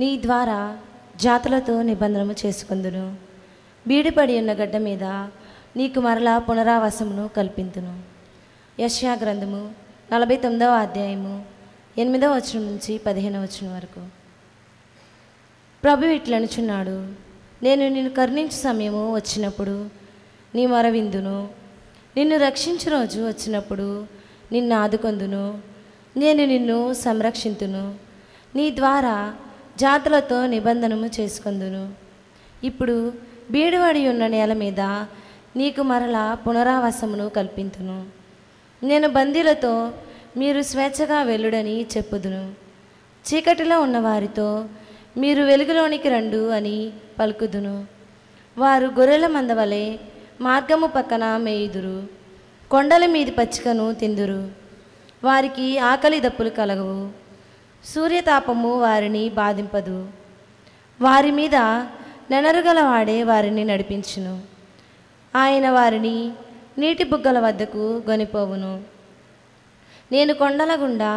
నీ ద్వారా జాతులతో నిబంధనము చేసుకుందును. బీడిపడి ఉన్న గడ్డ మీద నీకు మరలా పునరావాసమును కల్పింతును. యెషయా గ్రంథము 49వ అధ్యాయము 8వ వచనం నుంచి 15వ వచనం వరకు. ప్రభు ఇట్లనుచున్నాడు, నేను నిన్ను కరుణించు సమయము వచ్చినప్పుడు నీ మొర విందును. నిన్ను రక్షించు రోజు వచ్చినప్పుడు నిన్ను ఆదుకొందును. నేను నిన్ను సంరక్షింతును. నీ ద్వారా జాతులతో నిబంధనము చేసుకొందును. ఇప్పుడు బీడువడి ఉన్న నేల మీద నీకు మరలా పునరావాసమును కల్పింతును. నేను బందీలతో మీరు స్వేచ్ఛగా వెళ్ళుడని చెప్పుదును. చీకటిలో ఉన్న వారితో మీరు వెలుగులోనికి రండు అని పలుకుదును. వారు గొర్రెల మందవలే మార్గము పక్కన మేయుదురు. కొండల మీది పచ్చికను తిందురు. వారికి ఆకలి దప్పులు కలగవు. సూర్యతాపము వారిని బాధింపదు. వారి మీద నెనరుగలవాడే వారిని నడిపించును. ఆయన వారిని నీటి బుగ్గల వద్దకు గొనిపోవును. నేను కొండల గుండా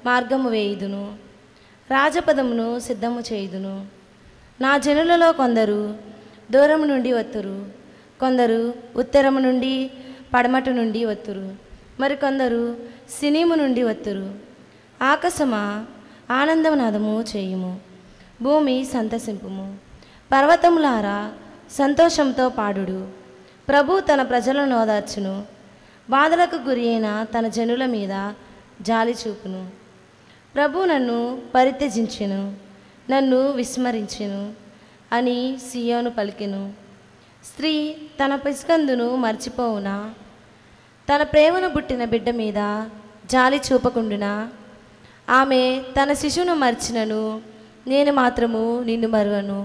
మార్గము వేయుదును, రాజపదమును సిద్ధము చేయుదును. నా జనులలో కొందరు దూరము నుండి వత్తురు, కొందరు ఉత్తరము నుండి పడమటి నుండి వత్తురు, మరికొందరు సినీము నుండి వత్తురు. ఆకాశమా ఆనందనాదము చేయుము, భూమి సంతసింపుము, పర్వతములారా సంతోషంతో పాడుడు. ప్రభు తన ప్రజలను ఓదార్చును, బాధలకు గురి అయిన తన జనుల మీద జాలి చూపును. ప్రభు నన్ను పరిత్యజించెను, నన్ను విస్మరించెను అని సియోను పలికెను. స్త్రీ తన పిసికందును మర్చిపోవునా? తన ప్రేమను పుట్టిన బిడ్డ మీద జాలి చూపకుండునా? ఆమె తన శిశువును మర్చినను, నేను మాత్రము నిన్ను మరువను.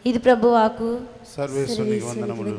ఇది ప్రభువాకు. సర్వేశ్వరునికి వందనములు.